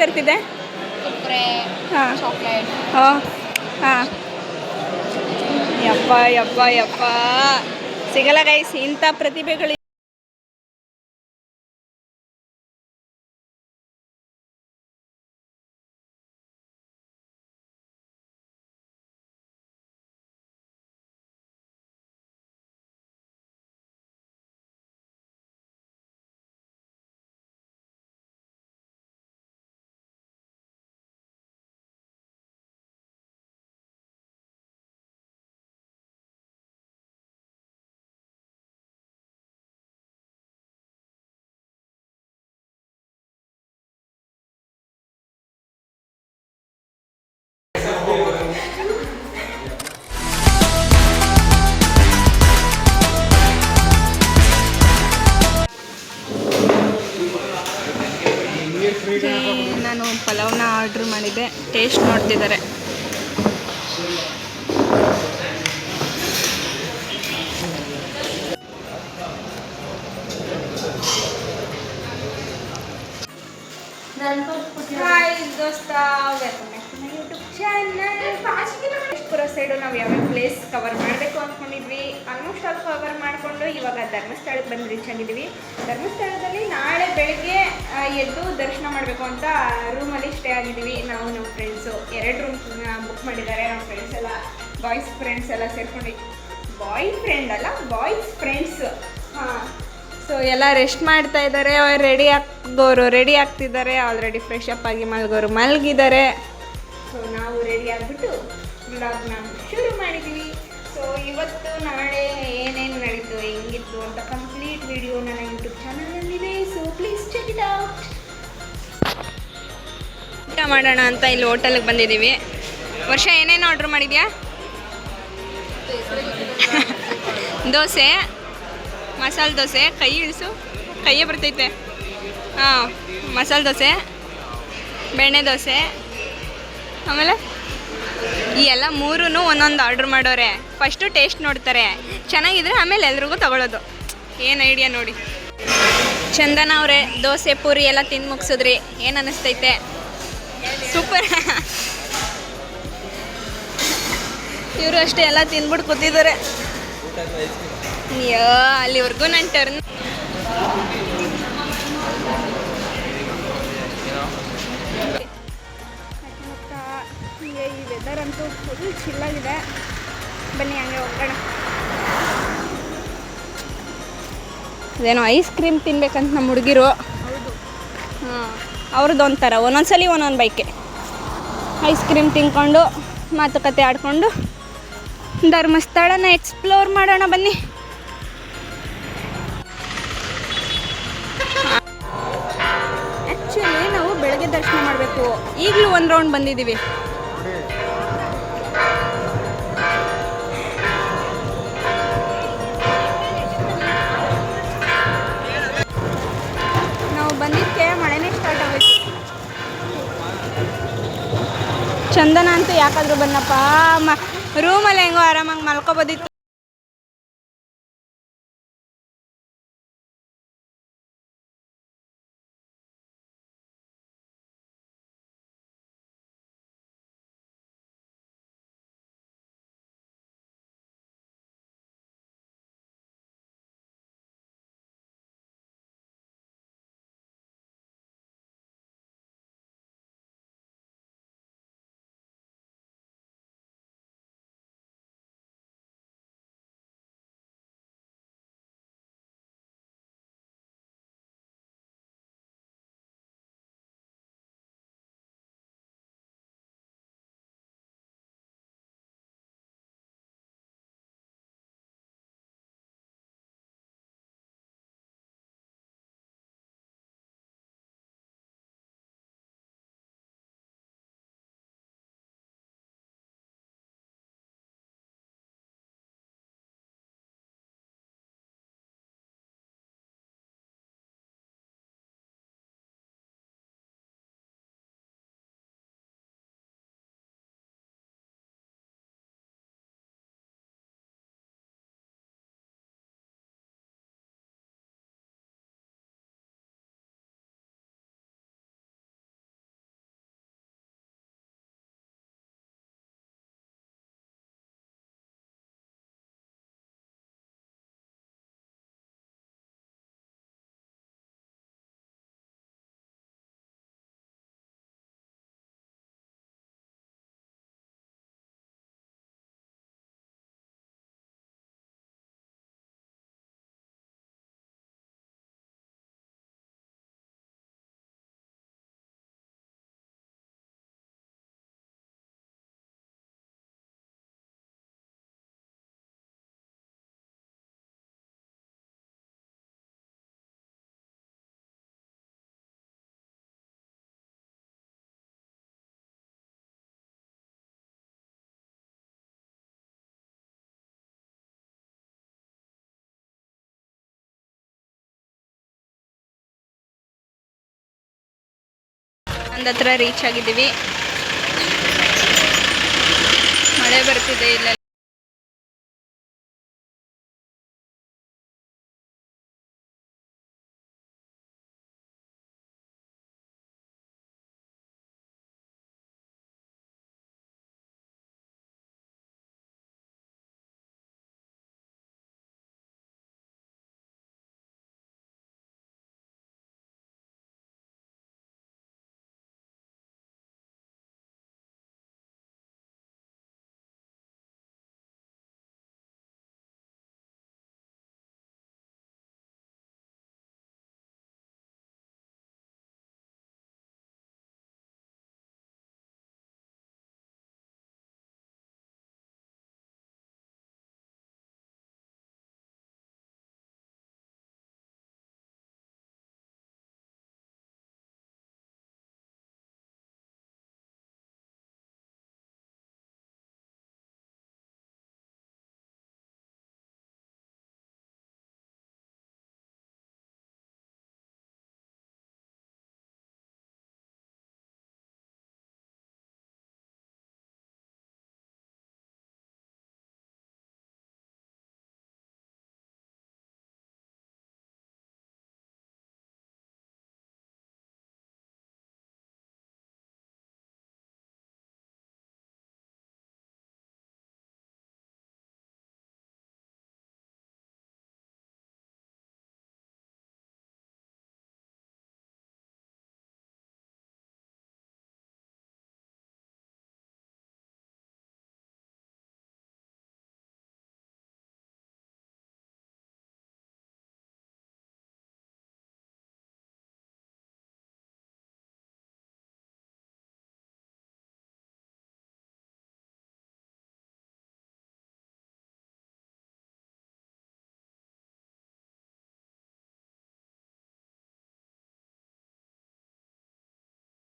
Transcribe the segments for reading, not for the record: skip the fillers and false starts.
ಸೇರ್ತಿದೆ? ಕುರ್ಕುರೆ, ಹಾಂ ಚಾಕ್ಲೇಟ್. ಹಾಂ ಹಾಂ ಯಪ್ಪ ಯಪ್ಪ ಯಪ್ಪ ಸಿಗಲ್ಲ ಗೈಸ್ ಇಂಥ ಪ್ರತಿಭೆಗಳು. ನಾನು ಪಲಾವ್ನ ಆರ್ಡ್ರ್ ಮಾಡಿದ್ದೆ, ಟೇಸ್ಟ್ ನೋಡ್ತಿದ್ದಾರೆ. ಹಾಯ್ ದೋಸ್ತ, welcome back to my YouTube channel. ಪುರ ಸೈಡು ನಾವು ಯಾವ್ಯಾವ ಪ್ಲೇಸ್ ಕವರ್ ಮಾಡಬೇಕು ಅಂದ್ಕೊಂಡಿದ್ವಿ. ಆಲ್ಮೋಸ್ಟ್ ಆಲ್ ಕವರ್ ಮಾಡಿಕೊಂಡು ಇವಾಗ ಧರ್ಮಸ್ಥಳಕ್ಕೆ ಬಂದು ರೀಚ್ ಆಗಿದ್ದೀವಿ. ಧರ್ಮಸ್ಥಳದಲ್ಲಿ ನಾಳೆ ಬೆಳಗ್ಗೆ ಎದ್ದು ದರ್ಶನ ಮಾಡಬೇಕು ಅಂತ ರೂಮಲ್ಲಿ ಸ್ಟೇ ಆಗಿದ್ದೀವಿ. ನಾವು ನಮ್ಮ ಫ್ರೆಂಡ್ಸು 2 ರೂಮ್ ಬುಕ್ ಮಾಡಿದ್ದಾರೆ. ನಮ್ಮ ಫ್ರೆಂಡ್ಸ್ ಎಲ್ಲ ಬಾಯ್ಸ್ ಫ್ರೆಂಡ್ಸ್ ಎಲ್ಲ ಸೇರ್ಕೊಂಡು, ಬಾಯ್ ಫ್ರೆಂಡ್ ಅಲ್ಲ ಬಾಯ್ಸ್ ಫ್ರೆಂಡ್ಸು. ಹಾಂ, ಸೊ ಎಲ್ಲ ರೆಸ್ಟ್ ಮಾಡ್ತಾ ಇದ್ದಾರೆ. ರೆಡಿ ಆಗ್ತಿದ್ದಾರೆ. ಆಲ್ರೆಡಿ ಫ್ರೆಶ್ ಅಪ್ ಆಗಿ ಮಲಗೋರು ಮಲಗಿದ್ದಾರೆ. ಸೊ ನಾವು ರೆಡಿ ಆಗಿಬಿಟ್ಟು ವ್ಲಾಗ್ನ ಶುರು ಮಾಡಿದ್ದೀವಿ. ಸೊ ಇವತ್ತು ನಾಳೆ ಏನೇನು ನಡೀತು, ಹೆಂಗಿತ್ತು ಅಂತ ಕಂಪ್ಲೀಟ್ ವಿಡಿಯೋ ನನ್ನ ಯೂಟ್ಯೂಬ್ ಚಾನಲಲ್ಲಿದೆ. So please check it out. ಊಟ ಮಾಡೋಣ ಅಂತ ಇಲ್ಲಿ ಹೋಟೆಲ್ಗೆ ಬಂದಿದ್ದೀವಿ. ವರ್ಷ ಏನೇನು ಆರ್ಡ್ರ್ ಮಾಡಿದ್ಯಾ? ದೋಸೆ, ಮಸಾಲೆ ದೋಸೆ, ಕೈ ಇಳಿಸು, ಕೈಯೇ ಬರ್ತೈತೆ. ಹಾಂ, ಮಸಾಲೆ ದೋಸೆ, ಬೆಣ್ಣೆ ದೋಸೆ, ಆಮೇಲೆ ಈ ಎಲ್ಲ 3 ಒಂದೊಂದು ಆರ್ಡ್ರ್ ಮಾಡೋರೆ. ಫಸ್ಟು ಟೇಸ್ಟ್ ನೋಡ್ತಾರೆ, ಚೆನ್ನಾಗಿದ್ರೆ ಆಮೇಲೆ ಎಲ್ರಿಗೂ ತಗೊಳ್ಳೋದು. ಏನು ಐಡಿಯಾ ನೋಡಿ. ಚಂದನ ಅವರೇ ದೋಸೆ ಪೂರಿ ಎಲ್ಲ ತಿಂದು ಮುಗಿಸಿದ್ರಿ, ಏನು ಅನ್ನಿಸ್ತೈತೆ? ಸೂಪರ್. ಇವರು ಅಷ್ಟೇ ಎಲ್ಲ ತಿಂದ್ಬಿಟ್ಟು ಕೂತಿದ್ದಾರೆ. ಅಯ್ಯೋ, ಅಲ್ಲಿವರೆಗೂ ನನ್ನ ಟರ್ನ್. ಈ ವೆದರ್ ಅಂತೂ ಫುಲ್ ಚಿಲ್ಲಾಗಿದೆ. ಬನ್ನಿ ಹಂಗೆ ಹೋಗೋಣ. ಅದೇನೋ ಐಸ್ ಕ್ರೀಮ್ ತಿನ್ಬೇಕಂತ ನಮ್ಮ ಹುಡುಗಿರು. ಹಾಂ, ಅವ್ರದ್ದು ಒಂಥರ ಒಂದೊಂದ್ಸಲಿ ಒಂದೊಂದು ಬೈಕೆ. ಐಸ್ ಕ್ರೀಮ್ ತಿನ್ಕೊಂಡು ಮಾತುಕತೆ ಆಡಿಕೊಂಡು ಧರ್ಮಸ್ಥಳನ ಎಕ್ಸ್ಪ್ಲೋರ್ ಮಾಡೋಣ ಬನ್ನಿ. ಆ್ಯಕ್ಚುಲಿ ನಾವು ಬೆಳಗ್ಗೆ ದರ್ಶನ ಮಾಡಬೇಕು. ಈಗಲೂ ಒಂದು ರೌಂಡ್ ಬಂದಿದ್ದೀವಿ. ನಾವು ಬಂದಿದ್ದಕ್ಕೆ ಮಳೆನೇ ಸ್ಟಾರ್ಟ್ ಆಗೋಯ್ತು. ಚಂದನ ಅಂತೂ ಯಾಕಾದರೂ ಬನ್ನಪ್ಪ, ರೂಮಲ್ಲಿ ಹೆಂಗೋ ಆರಾಮಾಗಿ ಮಲ್ಕೊಬೋದಿತ್ತು. ಒಂದು ಹತ್ರ ರೀಚ್ ಆಗಿದ್ದೀವಿ. ಮಳೆ ಬರ್ತಿದೆ ಇಲ್ಲ.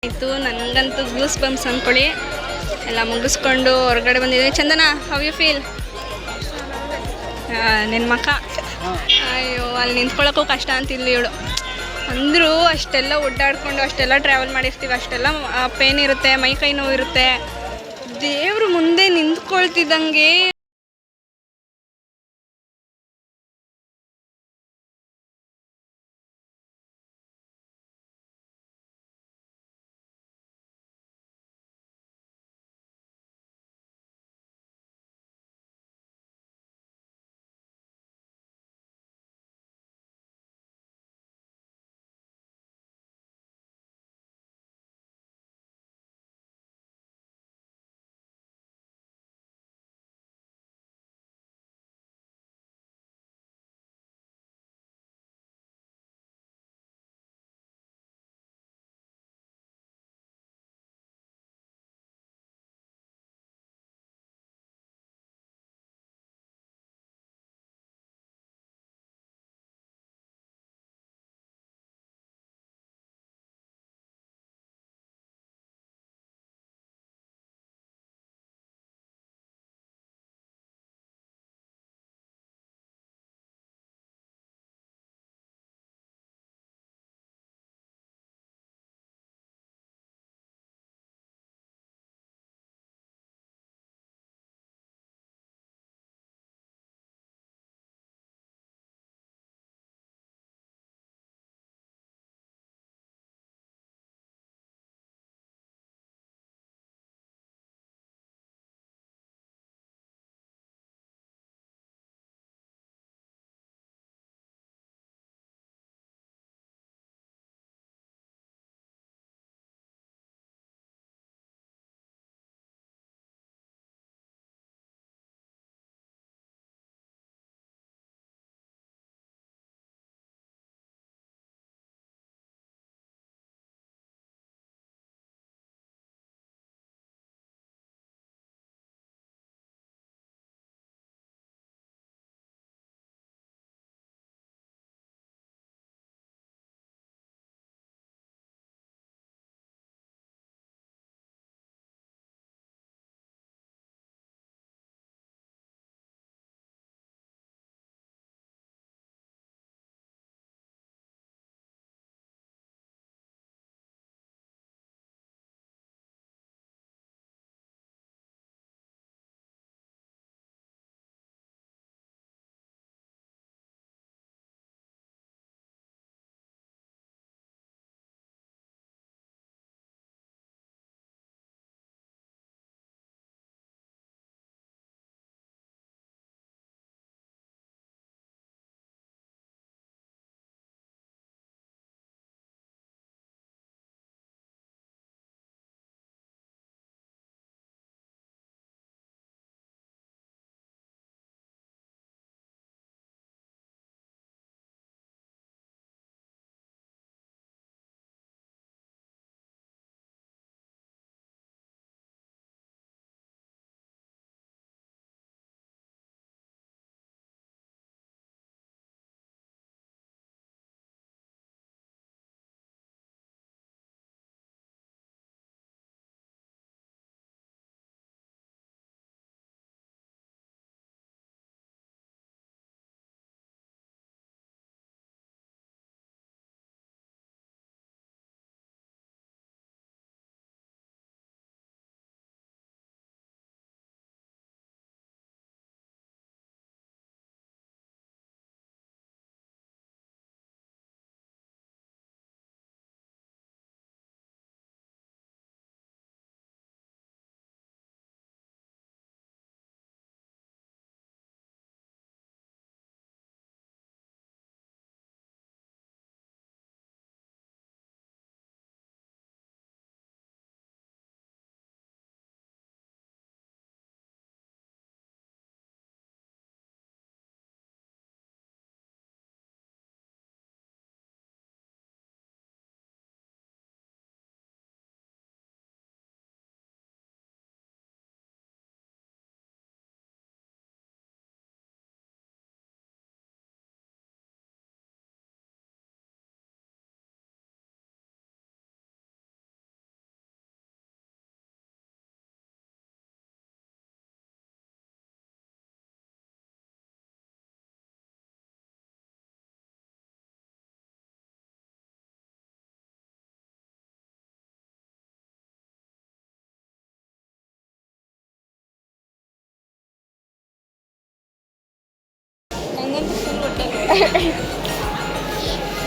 ಆಯಿತು, ನನಗಂತೂ ಗೂಸ್ ಬಂಪ್ಸ್ ಅಂದ್ಕೊಳ್ಳಿ. ಎಲ್ಲ ಮುಗಿಸ್ಕೊಂಡು ಹೊರಗಡೆ ಬಂದಿದ್ದೀನಿ. ಚಂದನ, ಹೌ ಯು ಫೀಲ್? ನಿನ್ನ ಮಕ್ಕ ಅಯ್ಯೋ ಅಲ್ಲಿ ನಿಂತ್ಕೊಳ್ಳೋಕ್ಕೂ ಕಷ್ಟ ಅಂತಿದ್ಲು ಇವಳು. ಅಂದರೂ ಅಷ್ಟೆಲ್ಲ ಓಡಾಡ್ಕೊಂಡು ಅಷ್ಟೆಲ್ಲ ಟ್ರಾವೆಲ್ ಮಾಡಿರ್ತೀವಿ, ಅಷ್ಟೆಲ್ಲ ಪೇನ್ ಇರುತ್ತೆ, ಮೈ ಕೈ ನೋವು ಇರುತ್ತೆ. ದೇವರು ಮುಂದೆ ನಿಂತ್ಕೊಳ್ತಿದ್ದಂಗೆ